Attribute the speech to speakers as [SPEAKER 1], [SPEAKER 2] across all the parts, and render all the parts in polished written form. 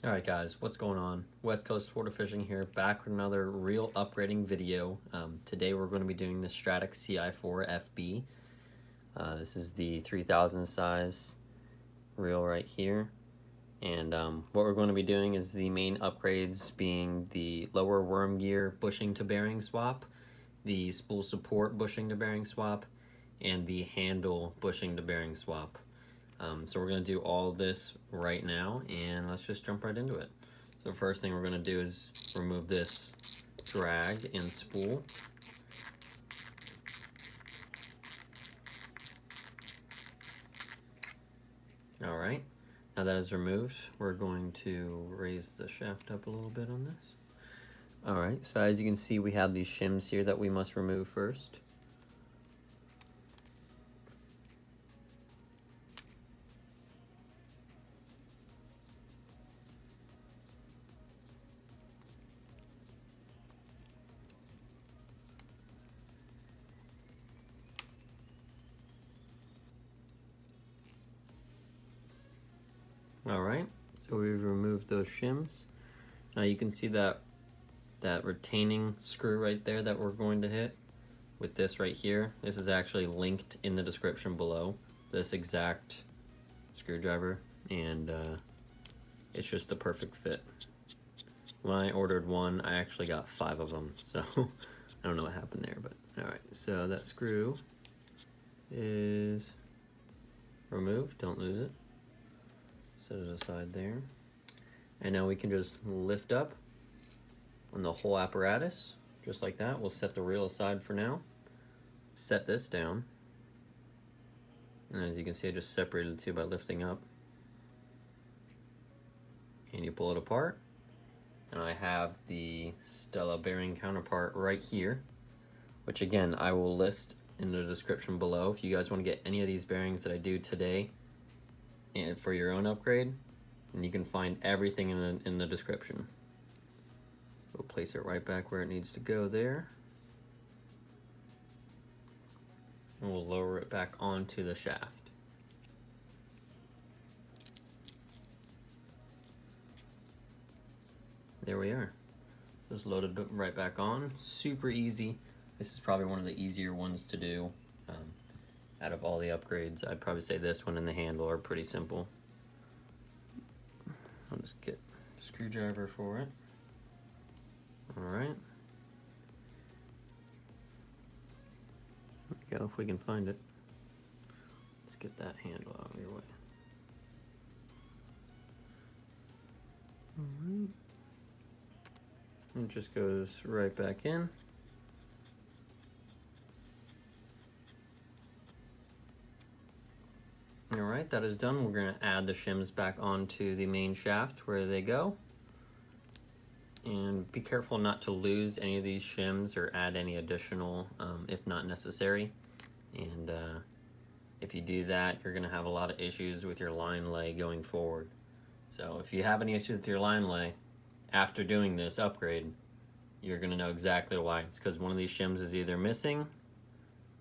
[SPEAKER 1] Alright guys, what's going on? West Coast Florida Fishing here, back with another reel upgrading video. Today we're going to be doing the Stradic Ci4 FB. This is the 3000 size reel right here. And what we're going to be doing is the main upgrades being the lower worm gear bushing to bearing swap, the spool support bushing to bearing swap, and the handle bushing to bearing swap. So we're going to do all of this right now, and let's just jump right into it. So the first thing we're going to do is remove this drag and spool. Alright, now that is removed, we're going to raise the shaft up a little bit on this. Alright, so as you can see, we have these shims here that we must remove first. Alright, so we've removed those shims. Now you can see that retaining screw right there that we're going to hit with this right here. This is actually linked in the description below, this exact screwdriver, and it's just the perfect fit. When I ordered one, I actually got 5 of them, so I don't know what happened there, but alright, so that screw is removed, don't lose it. Set it aside there. And now we can just lift up on the whole apparatus, just like that. We'll set the reel aside for now. Set this down. And as you can see, I just separated the two by lifting up. And you pull it apart. And I have the Stella bearing counterpart right here, which again, I will list in the description below if you guys want to get any of these bearings that I do today and for your own upgrade, and you can find everything in the description. We'll place it right back where it needs to go there, and we'll lower it back onto the shaft. There we are. Just loaded it right back on. Super easy. This is probably one of the easier ones to do. Out of all the upgrades, I'd probably say this one and the handle are pretty simple. I'll just get a screwdriver for it. Alright. There we go, if we can find it. Let's get that handle out of your way. Alright. It just goes right back in. Alright, that is done. We're going to add the shims back onto the main shaft where they go. And be careful not to lose any of these shims or add any additional if not necessary. And if you do that, you're going to have a lot of issues with your line lay going forward. So if you have any issues with your line lay after doing this upgrade, you're going to know exactly why. It's because one of these shims is either missing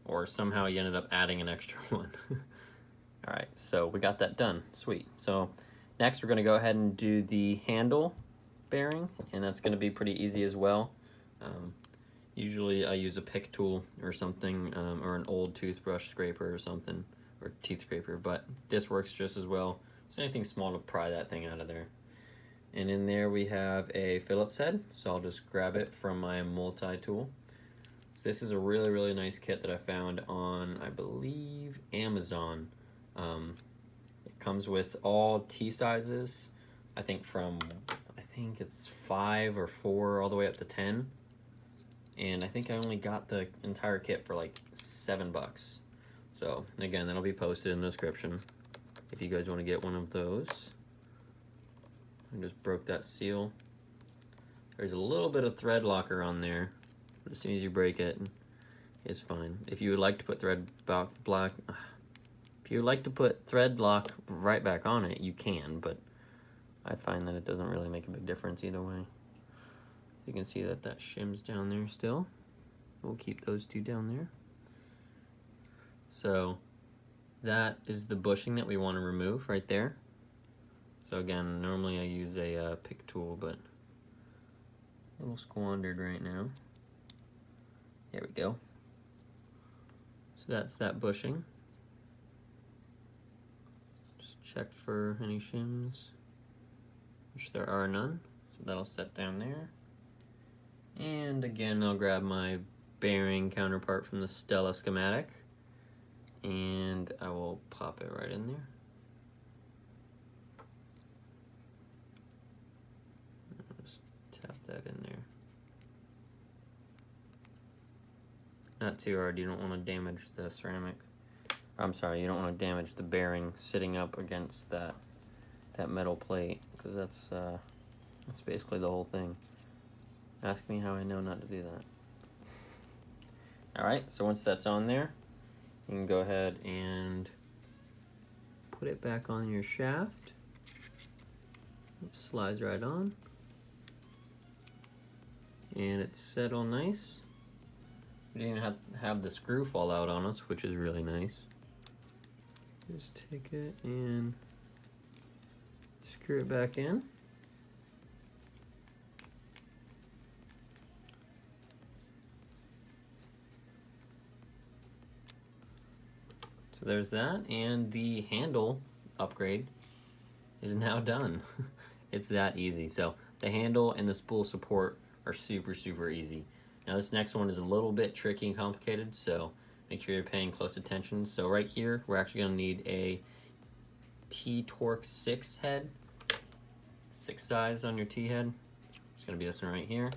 [SPEAKER 1] or somehow you ended up adding an extra one. Alright, so we got that done. Sweet. So next we're going to go ahead and do the handle bearing, and that's going to be pretty easy as well. Usually I use a pick tool or something, or an old toothbrush scraper or something, or teeth scraper, but this works just as well. Just anything small to pry that thing out of there. And in there we have a Phillips head, so I'll just grab it from my multi-tool. So this is a really, really nice kit that I found on, I believe, Amazon. It comes with all T sizes, I think it's 5 or 4 all the way up to 10, and I think I only got the entire kit for like $7. So again, that'll be posted in the description if you guys want to get one of those. I just broke that seal. There's a little bit of thread locker on there, but as soon as you break it, it's fine. If you would like to put thread lock right back on it, you can, but I find that it doesn't really make a big difference either way. You can see that shim's down there still. We'll keep those two down there. So that is the bushing that we want to remove right there. So again, normally I use a pick tool, but a little squandered right now. There we go. So that's that bushing. Just check for any shims, which there are none. So that'll set down there. And again, I'll grab my bearing counterpart from the Stella schematic, and I will pop it right in there. Just tap that in there. Not too hard, you don't want to damage the ceramic. I'm sorry, you don't want to damage the bearing sitting up against that metal plate, because that's basically the whole thing. Ask me how I know not to do that. Alright, so once that's on there, you can go ahead and put it back on your shaft. It slides right on. And it's set all nice. We didn't have the screw fall out on us, which is really nice. Just take it and screw it back in. So there's that, and the handle upgrade is now done. It's that easy. So the handle and the spool support are super, super easy. Now this next one is a little bit tricky and complicated, so make sure you're paying close attention. So right here, we're actually gonna need a T-Torque 6 head, 6 size on your T-head. It's gonna be this one right here.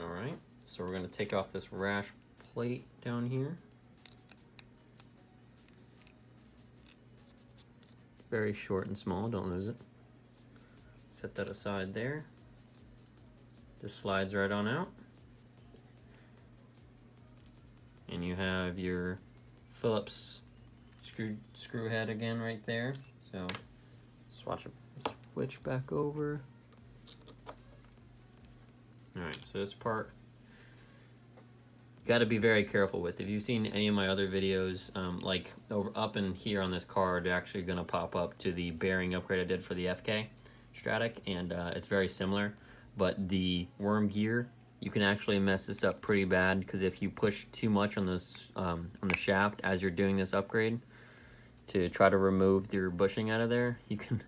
[SPEAKER 1] Alright, so we're gonna take off this rash plate down here. Very short and small, don't lose it. Set that aside there. This slides right on out. And you have your Phillips screw head again right there. So switch back over. Alright, so this part you got to be very careful with. If you've seen any of my other videos, like up in here on this card, they're actually going to pop up to the bearing upgrade I did for the FK Stradic, and it's very similar. But the worm gear, you can actually mess this up pretty bad, because if you push too much on this on the shaft as you're doing this upgrade to try to remove your bushing out of there, you can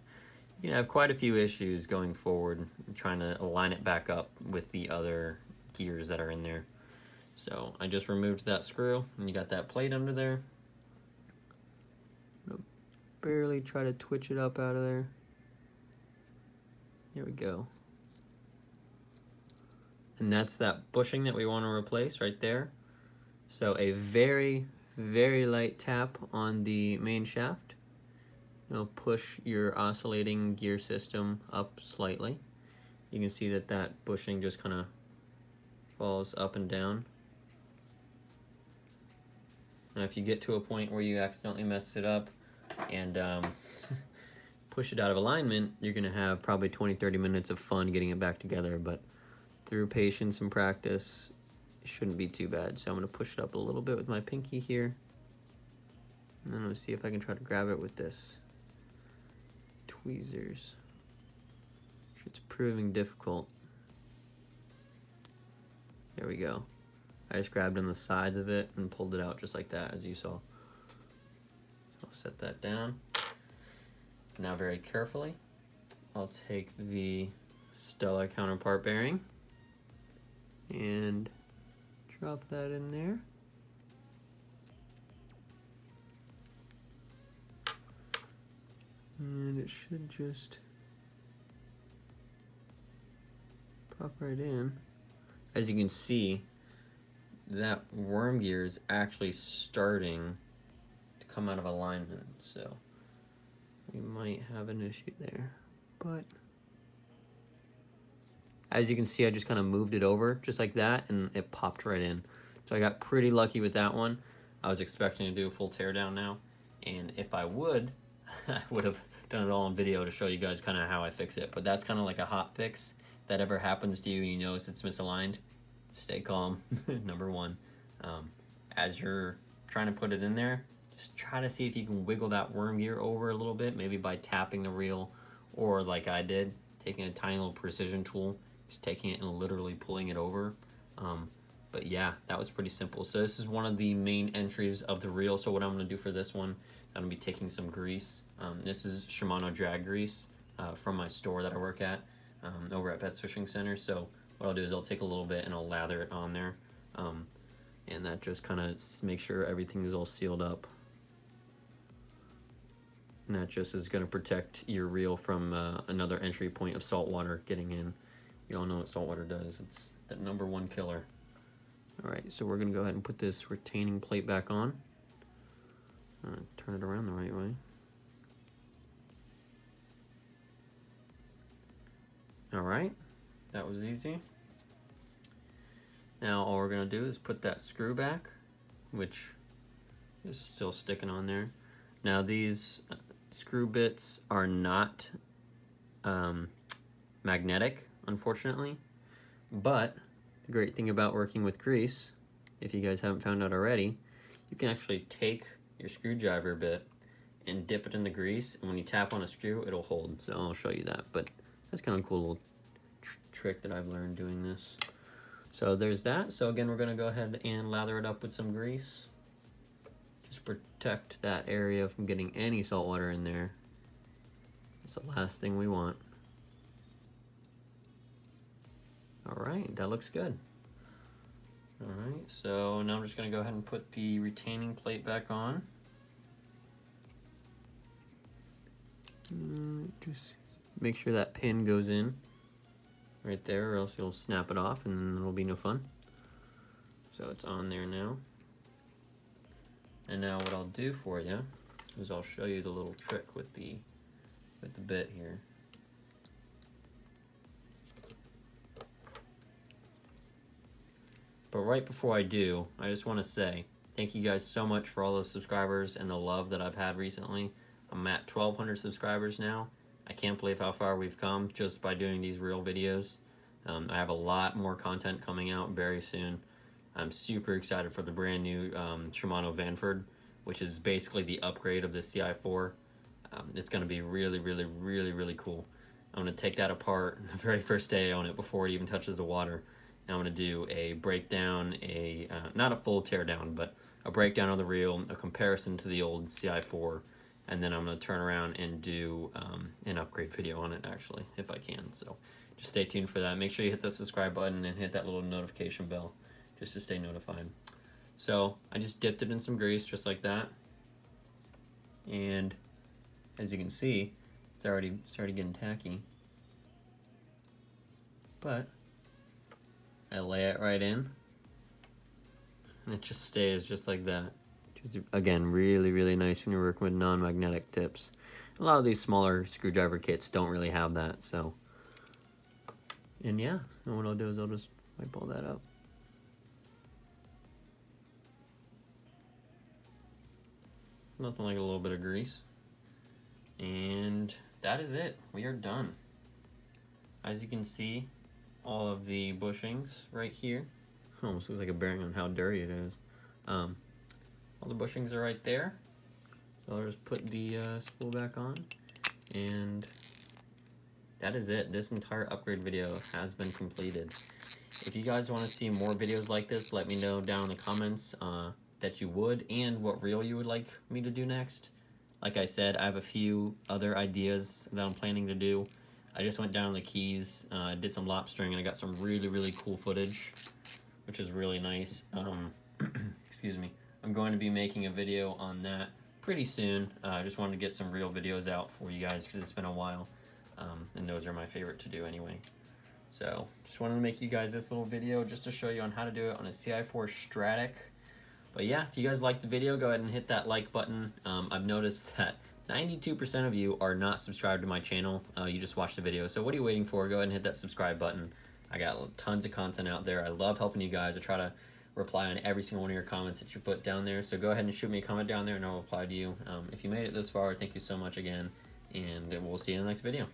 [SPEAKER 1] have quite a few issues going forward trying to align it back up with the other gears that are in there. So I just removed that screw, and you got that plate under there. Barely try to twitch it up out of there. Here we go. And that's that bushing that we want to replace right there. So a very, very light tap on the main shaft. It'll push your oscillating gear system up slightly. You can see that that bushing just kind of falls up and down. Now if you get to a point where you accidentally mess it up and push it out of alignment, you're going to have probably 20-30 minutes of fun getting it back together, but through patience and practice, it shouldn't be too bad. So I'm going to push it up a little bit with my pinky here, and then I'm going to see if I can try to grab it with this tweezers. It's proving difficult. There we go. I just grabbed on the sides of it and pulled it out just like that, as you saw. So I'll set that down. Now very carefully, I'll take the Stella counterpart bearing and drop that in there. And it should just pop right in. As you can see, that worm gear is actually starting to come out of alignment, so we might have an issue there. But as you can see, I just kind of moved it over just like that, and it popped right in. So I got pretty lucky with that one. I was expecting to do a full teardown now, and if I would, I would have done it all on video to show you guys kind of how I fix it. But that's kind of like a hot fix. If that ever happens to you and you notice it's misaligned, stay calm. Number one, as you're trying to put it in there, just try to see if you can wiggle that worm gear over a little bit, maybe by tapping the reel, or like I did, taking a tiny little precision tool, just taking it and literally pulling it over. But yeah, that was pretty simple. So this is one of the main entries of the reel. So what I'm gonna do for this one, I'm gonna be taking some grease. This is Shimano drag grease from my store that I work at over at Pets Fishing Center. So what I'll do is I'll take a little bit and I'll lather it on there. And that just kind of makes sure everything is all sealed up. And that just is gonna protect your reel from another entry point of salt water getting in. You all know what salt water does. It's the #1 killer. All right, so we're gonna go ahead and put this retaining plate back on. Turn it around the right way. All right, that was easy. Now all we're gonna do is put that screw back, which is still sticking on there. Now these screw bits are not magnetic, unfortunately, but the great thing about working with grease, if you guys haven't found out already, you can actually take your screwdriver bit and dip it in the grease, and when you tap on a screw, it'll hold. So I'll show you that, but that's kind of a cool little trick that I've learned doing this. So there's that. So again, we're gonna go ahead and lather it up with some grease. Just protect that area from getting any salt water in there. It's the last thing we want. All right, that looks good. All right, so now I'm just gonna go ahead and put the retaining plate back on. Just make sure that pin goes in right there, or else you'll snap it off and it'll be no fun. So it's on there now. And now what I'll do for you is I'll show you the little trick with the bit here. But right before I do, I just want to say thank you guys so much for all those subscribers and the love that I've had recently. I'm at 1,200 subscribers now. I can't believe how far we've come just by doing these real videos. I have a lot more content coming out very soon. I'm super excited for the brand new Shimano Vanford, which is basically the upgrade of the Ci4. It's going to be really cool. I'm going to take that apart the very first day I own it before it even touches the water. And I'm going to do a breakdown, not a full teardown, but a breakdown of the reel, a comparison to the old Ci4, and then I'm going to turn around and do an upgrade video on it, actually, if I can. So just stay tuned for that. Make sure you hit the subscribe button and hit that little notification bell just to stay notified. So I just dipped it in some grease just like that. And as you can see, it's already getting tacky. But I lay it right in, and it just stays just like that. Just, again, really nice when you're working with non-magnetic tips. A lot of these smaller screwdriver kits don't really have that, so. And yeah, and what I'll do is I'll just wipe all that up. Nothing like a little bit of grease. And that is it. We are done. As you can see, all of the bushings right here. Almost looks like a bearing on how dirty it is. All the bushings are right there. So I'll just put the spool back on, and that is it. This entire upgrade video has been completed. If you guys want to see more videos like this, let me know down in the comments that you would, and what reel you would like me to do next. Like I said, I have a few other ideas that I'm planning to do. I just went down the Keys, did some lobstering, and I got some really cool footage, which is really nice. Excuse me. I'm going to be making a video on that pretty soon. I just wanted to get some real videos out for you guys because it's been a while, and those are my favorite to do anyway. So just wanted to make you guys this little video just to show you on how to do it on a Ci4 Stradic. But yeah, if you guys liked the video, go ahead and hit that like button. I've noticed that 92% of you are not subscribed to my channel. You just watched the video. So what are you waiting for? Go ahead and hit that subscribe button. I got tons of content out there. I love helping you guys. I try to reply on every single one of your comments that you put down there. So go ahead and shoot me a comment down there and I'll reply to you. If you made it this far, thank you so much again. And we'll see you in the next video.